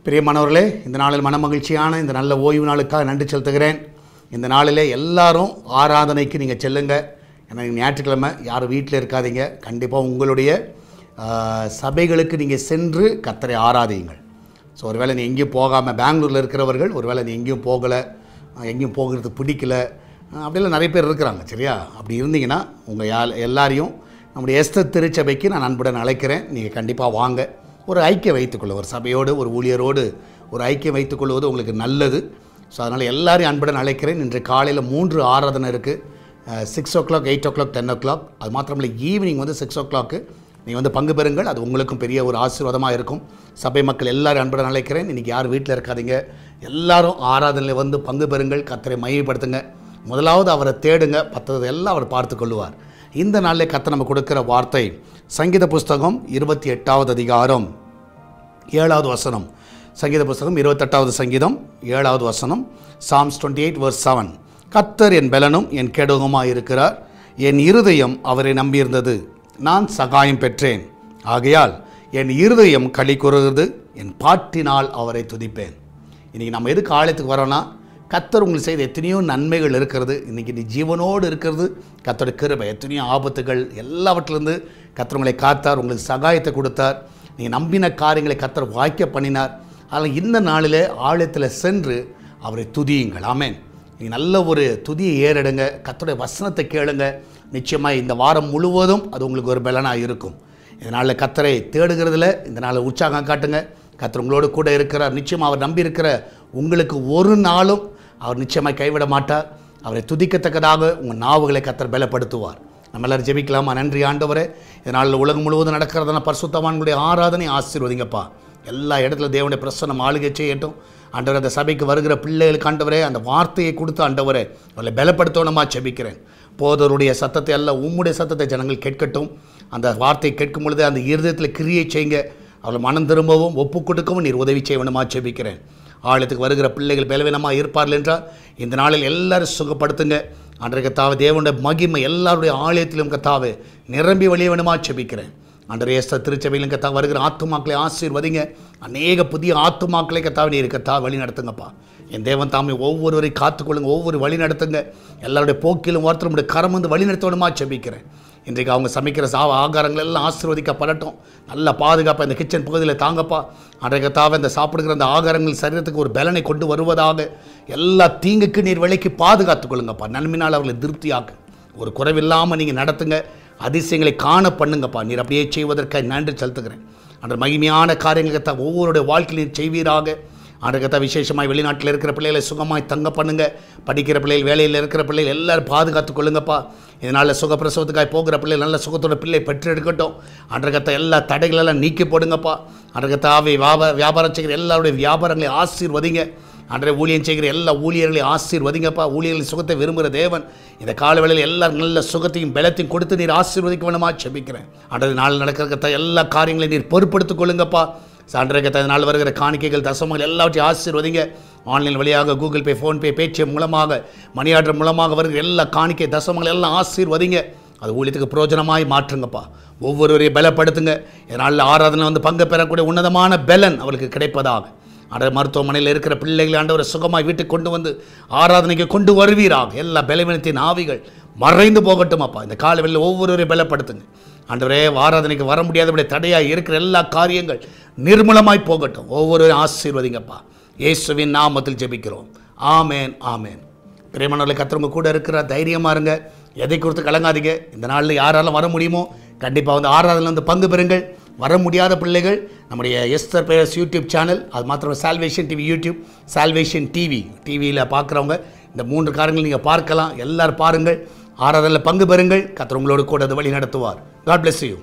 பிரியமானவர்களே, இந்த நாளில் மனமகிழ்ச்சியான இந்த நல்ல ஓய்வு நாளுக்காக நன்றி செலுத்துகிறேன். இந்த நாளில் எல்லாரும் ஆராதனைக்கு நீங்கள் செல்லுங்க. ஏன்னா ஞாயிற்றுக்கிழமை யாரும் வீட்டில் இருக்காதீங்க. கண்டிப்பாக உங்களுடைய சபைகளுக்கு நீங்கள் சென்று கர்த்தரை ஆராதியுங்கள். ஸோ ஒருவேளை நீ எங்கேயும் போகாமல் பெங்களூரில் இருக்கிறவர்கள், ஒருவேளை நீ எங்கேயும் போகலை, எங்கேயும் போகிறது பிடிக்கல, அப்படிலாம் நிறைய பேர் இருக்கிறாங்க. சரியா? அப்படி இருந்தீங்கன்னா உங்கள் எல்லாரையும் நம்முடைய எஸ்தர் திருச்சபைக்கு நான் அன்புடன் அழைக்கிறேன். நீங்கள் கண்டிப்பாக வாங்க. ஒரு ஐக்கியம் வைத்துக்கொள்ள, ஒரு சபையோடு ஒரு ஊழியரோடு ஒரு ஐக்கியம் வைத்துக்கொள்வது உங்களுக்கு நல்லது. ஸோ அதனால் எல்லாரையும் அன்புடன் அழைக்கிறேன். இன்று காலையில் 3 ஆராதனை இருக்குது. 6 o'clock, 8 o'clock, 10 o'clock. அது மாத்திரமில்லை, ஈவினிங் 6 o'clock நீங்கள் பங்கு பெறுங்கள். அது உங்களுக்கும் பெரிய ஒரு ஆசீர்வாதமாக இருக்கும். சபை மக்கள் எல்லாரும் அன்புடன் அழைக்கிறேன். இன்றைக்கி யாரும் வீட்டில் இருக்காதீங்க, எல்லாரும் ஆராதனையில் பங்கு பெறுங்கள். கர்த்தரை மையப்படுத்துங்க. முதலாவது அவரை தேடுங்க, மற்றது எல்லாம் அவர் பார்த்து கொள்ளுவார். இந்த நாளில் கர்த்தர் நம்ம கொடுக்குற வார்த்தை சங்கீத புஸ்தகம் 28வது அதிகாரம் 7வது வசனம். சங்கீத புஸ்தகம் 28வது சங்கீதம் 7வது வசனம். Psalms 28 verse 7. கர்த்தர் என் பெலனும் என் கேடகமுமாய் இருக்கிறார். என் இருதயம் அவரை நம்பியிருந்தது, நான் சகாயம் பெற்றேன். ஆகையால் என் இருதயம் களி கூறுகிறது, என் பாட்டினால் அவரை துதிப்பேன். இன்றைக்கி நம்ம எதுக்கு ஆலயத்துக்கு வரோன்னா, கர்த்தர் உங்களுக்கு செய்த எத்தனையோ நன்மைகள் இருக்கிறது. இன்றைக்கி நீ ஜீவனோடு இருக்கிறது கர்த்தருடைய கிருபை. எத்தனையோ ஆபத்துகள் எல்லாவற்றிலிருந்து கர்த்தர் உங்களை காத்தார், உங்களுக்கு சகாயத்தை கொடுத்தார். நீங்கள் நம்பின காரியங்களை கர்த்தர் வாய்க்க பண்ணினார். அதில் இந்த நாளில் ஆலயத்தில் சென்று அவரை துதியுங்கள். ஆமென். நீங்கள் நல்ல ஒரு துதியை ஏறெடுங்க, கர்த்தருடைய வசனத்தை கேளுங்க. நிச்சயமாக இந்த வாரம் முழுவதும் அது உங்களுக்கு ஒரு பலனாக இருக்கும். இதனால் கர்த்தரை தேடுகிறதுல இந்த நாளில் உற்சாகம் காட்டுங்க. கர்த்தர் உங்களோடு கூட இருக்கிறார். நிச்சயமாக அவர் நம்பி இருக்கிற உங்களுக்கு ஒரு நாளும் அவர் நிச்சயமாக கைவிட மாட்டார். அவரை துதிக்கத்தக்கதாக உங்கள் நாவுகளை கர்த்தர் பலப்படுத்துவார். நம்ம எல்லோரும் ஜெபிக்கலாமா? நன்றி ஆண்டவரே, இதனால் உலகம் முழுவதும் நடக்கிறதான பரிசுத்தவான்களுடைய ஆராதனை ஆசீர்வதிங்கப்பா. எல்லா இடத்துல தேவனுடைய பிரசன்னம் ஆளுகை செய்யட்டும். ஆண்டவரே, அந்த சபைக்கு வருகிற பிள்ளைகளுக்கு ஆண்டவரே அந்த வார்த்தையை கொடுத்து ஆண்டவரே அவளை பலப்படுத்தணுமா ஜெபிக்கிறேன். போதருடைய சத்தத்தை அல்ல, உம்முடைய சத்தத்தை ஜனங்கள் கேட்கட்டும். அந்த வார்த்தையை கேட்கும் பொழுது அந்த இருதயத்தில் கிரியை செய்யுங்க. அவளை மனம் திரும்பவும் ஒப்பு கொடுக்கவும் நீர் உதவி செய்ய வேண்டுமா ஜெபிக்கிறேன். ஆலயத்துக்கு வருகிற பிள்ளைகள் பலவீனமாக இருப்பார்கள் என்றால் இந்த நாளில் எல்லாரும் சுகப்படுத்துங்க. அன்றைய கத்தாவே தேவனுடைய மகிமை எல்லாருடைய ஆலயத்திலும் கத்தாவே நிரம்பி வழிய வேண்டுமா ஜெபிக்கிறேன். அன்றைய எஸ்தர் திருச்சபையிலும் கத்தா வருகிற ஆத்துமாக்களை ஆசீர்வதிங்க. அநேக புதிய ஆத்துமாக்களை கத்தாவே நீர் கத்தா வழி நடத்துங்கப்பா. என் தேவன் தாமே ஒவ்வொருவரையும் காத்துக்கொள்ளுங்க, ஒவ்வொரு வழி நடத்துங்க. எல்லாருடைய போக்கிலும் ஒருத்தருடைய கரம் வந்து வழி நடத்தணுமா ஜெபிக்கிறேன். இன்றைக்கு அவங்க சமைக்கிற ஆகாரங்கள் எல்லாம் ஆசீர்வதிக்கப்படட்டும். நல்ல பாதுகாப்பாக இந்த கிச்சன் பகுதியில் தாங்கப்பா. அன்றைக்கத்தாவே இந்த சாப்பிடுகிற அந்த ஆகாரங்கள் சரீரத்துக்கு ஒரு பலனை கொண்டு வருவதாக எல்லா தீங்குக்கு நீர் விலைக்கு பாதுகாத்துக் கொள்ளுங்கப்பா. நன்மையினால் அவர்களை திருப்தியாக்கு. ஒரு குறைவில்லாமல் நீங்கள் நடத்துங்க. அதிசயங்களை காண பண்ணுங்கப்பா. நீர் அப்படியே செய்வதற்காக நன்றி செலுத்துகிறேன். அன்ற மகிமையான காரியங்களை ஒவ்வொருடைய வாழ்க்கையில் நீர் செய்வீராக. அன்றைக்கத்தான் விசேஷமாக வெளிநாட்டில் இருக்கிற பிள்ளைகளை சுகமாய் தங்க பண்ணுங்க. படிக்கிற பிள்ளைகள், வேலையில் இருக்கிற பிள்ளைகள் எல்லாரும் பாதுகாத்து கொள்ளுங்கப்பா. இதனால் சுகப்பிரசவத்துக்காக போகிற பிள்ளைகள் நல்ல சுகத்தோட பிள்ளை பெற்று எடுக்கட்டும். அன்றைக்கத்தை எல்லா தடைகளெல்லாம் நீக்கி போடுங்கப்பா. அன்றைக்கத்தாவே வியாபாரம் செய்கிற எல்லாருடைய வியாபாரங்களை ஆசீர்வதிங்க. அன்றைய ஊழியம் செய்கிற எல்லா ஊழியர்களையும் ஆசீர்வதிங்கப்பா. ஊழியர்களின் சுகத்தை விரும்புகிற தேவன் இந்த காலவேளையில் எல்லாரும் நல்ல சுகத்தையும் பலத்தையும் கொடுத்து நீர் ஆசீர்வதிக்க வேணுமா ஜெபிக்கிறேன். அன்றைய நாள் நடக்கிறத எல்லா காரியங்களையும் நீர் பொறுப்படுத்திக் கொள்ளுங்கப்பா. அன்றைக்கு நாள் வருகிற காணிக்கைகள், தசமங்கள் எல்லாவற்றையும் ஆசீர்வதிங்க. ஆன்லைன் வழியாக கூகுள் பே, ஃபோன்பே, பேடிஎம் மூலமாக, மணி ஆர்டர் மூலமாக வருகிற எல்லா காணிக்கை தசமங்கள் எல்லாம் ஆசீர்வதிங்க. அது ஊழியத்துக்கு பிரயோஜனமாய் மாற்றுங்கப்பா. ஒவ்வொருவரையும் பலப்படுத்துங்க. இதனால் ஆராதனை பங்கு பெறக்கூடிய உன்னதமான பலன் அவளுக்கு கிடைப்பதாக. அன்றைய மருத்துவமனையில் இருக்கிற பிள்ளைகளை ஆண்டவரை சுகமாய் வீட்டுக்கு கொண்டு வந்து ஆராதனைக்கு கொண்டு வருவீராக. எல்லா பலவீனத்தின் ஆவிகள் மறைந்து போகட்டும் அப்பா. இந்த காலவெளியில் ஒவ்வொருவரையும் பலப்படுத்துங்க. ஆண்டவரே, ஆராதனைக்கு வர முடியாதபடி தடையாக இருக்கிற எல்லா காரியங்கள் நிர்மூலமாய் போகட்டும். ஒவ்வொருவரையும் ஆசீர்வதிங்கப்பா. இயேசுவின் நாமத்தில் ஜெபிக்கிறோம். ஆமேன், ஆமேன். பிரியமானவர்களே, கர்த்தர் கூட இருக்கிற தைரியமாக இருங்க. எதை குறித்து கலங்காதீங்க. இந்த நாளில் யாராலும் வர முடியுமோ கண்டிப்பாக ஆராதனையில் பங்கு பெறுங்கள். வர முடியாத பிள்ளைகள் நம்முடைய எஸ்தர் பிரேயர்ஸ் யூடியூப் சேனல், அது மாத்திரம் சால்வேஷன் டிவி யூடியூப், சால்வேஷன் டிவியில் பார்க்குறவங்க இந்த 3 காரியங்கள் நீங்கள் பார்க்கலாம். எல்லோரும் பாருங்கள், ஆராதனையில் பங்கு பெறுங்கள். கர்த்தர் உங்களோடு கூட வழி நடத்துவார். God bless you.